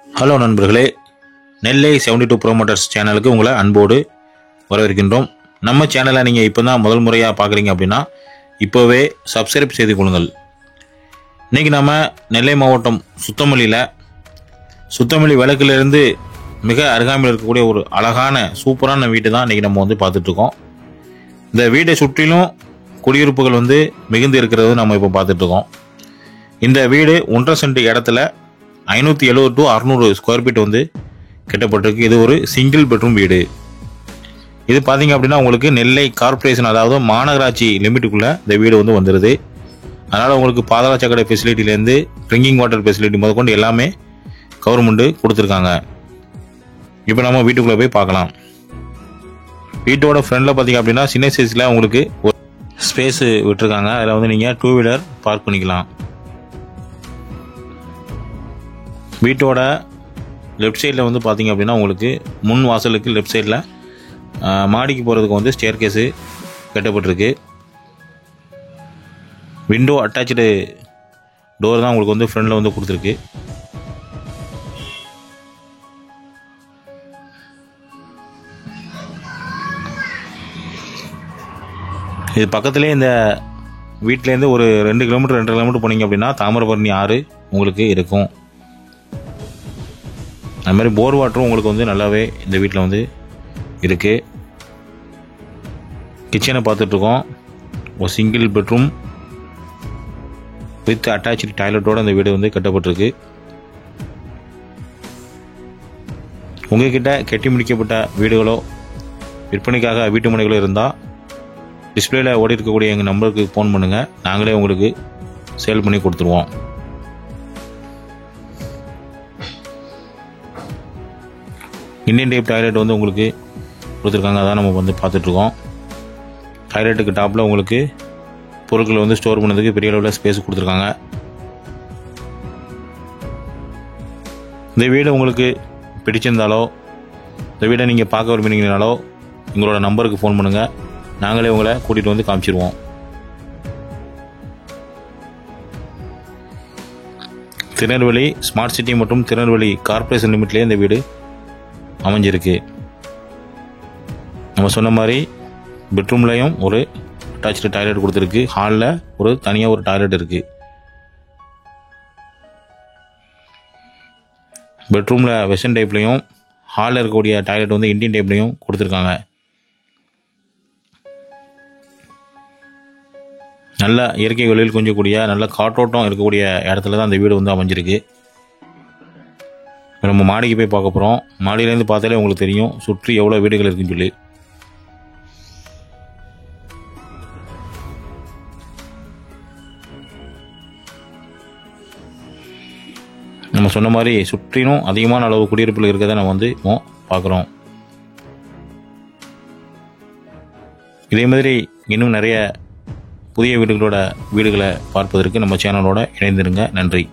Hello நண்பர்களே, நெல்லை 72 promoters சேனலுக்கு உங்களை அன்போடு வரவேற்கின்றோம். நம்ம சேனலை நீங்கள் இப்போ தான் முதல் முறையாக பார்க்குறீங்க அப்படின்னா இப்போவே சப்ஸ்கிரைப் செய்து கொள்ளுங்கள். இன்றைக்கி நம்ம நெல்லை மாவட்டம் சுத்தமல்லி விளக்கிலிருந்து மிக அருகாமையில் இருக்கக்கூடிய ஒரு அழகான சூப்பரான வீட்டை தான் இன்றைக்கி நம்ம பார்த்துட்ருக்கோம். இந்த வீட்டை சுற்றிலும் குடியிருப்புகள் மிகுந்து இருக்கிறது நம்ம இப்போ பார்த்துட்ருக்கோம். இந்த வீடு 1.5 சென்ட் இடத்துல 570 to 600 ஸ்கொயர் ஃபீட் கட்டப்பட்டிருக்கு. இது ஒரு சிங்கிள் பெட்ரூம் வீடு. இது பார்த்தீங்க அப்படின்னா உங்களுக்கு நெல்லை கார்பரேஷன், அதாவது மாநகராட்சி லிமிட்டுக்குள்ளே இந்த வீடு வந்துடுது. அதனால் உங்களுக்கு பாதாள சாக்கடை ஃபெசிலிட்டிலேருந்து ட்ரிங்கிங் வாட்டர் ஃபெசிலிட்டி முதற்கொண்டு எல்லாமே கவர்மெண்ட்டு கொடுத்துருக்காங்க. இப்போ நம்ம வீட்டுக்குள்ளே போய் பார்க்கலாம். வீட்டோட ஃப்ரண்டில் பார்த்தீங்க அப்படின்னா சின்ன சைஸில் உங்களுக்கு ஒரு ஸ்பேஸு விட்டுருக்காங்க. அதில் நீங்கள் 2 வீலர் பார்க் பண்ணிக்கலாம். வீட்டோட லெஃப்ட் சைடில் பார்த்தீங்க அப்படின்னா உங்களுக்கு முன் வாசலுக்கு லெஃப்ட் சைடில் மாடிக்கு போகிறதுக்கு ஸ்டேர் கேஸு கட்டப்பட்டிருக்கு. விண்டோ அட்டாச்சு டோர் தான் உங்களுக்கு ஃப்ரண்டில் கொடுத்துருக்கு. இது பக்கத்துலேயே இந்த வீட்டிலேருந்து ஒரு 2 கிலோமீட்டர் 2.5 கிலோமீட்டர் போனீங்க அப்படின்னா தாமிரபரணி ஆறு உங்களுக்கு இருக்கும். அது மாதிரி போர் வாட்டரும் உங்களுக்கு நல்லாவே இந்த வீட்டில் இருக்குது. கிச்சனை பார்த்துட்ருக்கோம். ஒரு சிங்கிள் பெட்ரூம் வித் அட்டாச்சு டாய்லெட்டோடு அந்த வீடு கட்டப்பட்டிருக்கு. உங்கள்கிட்ட கட்டி முடிக்கப்பட்ட வீடுகளோ விற்பனைக்காக வீட்டு மனைகளோ இருந்தால் டிஸ்பிளேயில் ஓடி இருக்கக்கூடிய எங்கள் நம்பருக்கு ஃபோன் பண்ணுங்கள். நாங்களே உங்களுக்கு சேல் பண்ணி கொடுத்துருவோம். இந்தியன் டைப் டாய்லெட் உங்களுக்கு கொடுத்துருக்காங்க. அதான் நம்ம பார்த்துட்ருக்கோம். டாய்லெட்டுக்கு டாப்பில் உங்களுக்கு பொருட்கள் ஸ்டோர் பண்ணதுக்கு பெரிய அளவில் ஸ்பேஸ் கொடுத்துருக்காங்க. இந்த வீடு உங்களுக்கு பிடிச்சிருந்தாலோ இந்த வீடை நீங்கள் பார்க்க விரும்பினீங்கனாலோ எங்களோட நம்பருக்கு ஃபோன் பண்ணுங்கள். நாங்களே உங்களை கூட்டிகிட்டு காமிச்சிருவோம். திருநெல்வேலி ஸ்மார்ட் சிட்டி மற்றும் திருநெல்வேலி கார்பரேஷன் லிமிட்லேயே இந்த வீடு அமைஞ்சிருக்கு. நம்ம சொன்ன மாதிரி பெட்ரூம்லையும் ஒரு அட்டாச்சு டாய்லெட் கொடுத்துருக்கு. ஹாலில் ஒரு தனியாக ஒரு டாய்லெட் இருக்குது. பெட்ரூமில் வெஸ்டர்ன் டைப்லையும் ஹாலில் இருக்கக்கூடிய டாய்லெட் இந்தியன் டைப்லையும் கொடுத்துருக்காங்க. நல்ல இயற்கை வெளியில் கொஞ்சக்கூடிய நல்ல காற்றோட்டம் இருக்கக்கூடிய இடத்துல தான் அந்த வீடு அமைஞ்சிருக்கு. நம்ம மாடிக்கு போய் பார்க்க போகிறோம். மாடியிலேருந்து பார்த்தாலே உங்களுக்கு தெரியும் சுற்றி எவ்வளோ வீடுகள் இருக்குன்னு சொல்லி. நம்ம சொன்ன மாதிரி சுற்றிலும் அதிகமான அளவு குடியிருப்புகள் இருக்கிறத நம்ம பார்க்குறோம். இதே மாதிரி இன்னும் நிறைய புதிய வீடுகளை பார்ப்பதற்கு நம்ம சேனலோட இணைந்திருங்க. நன்றி.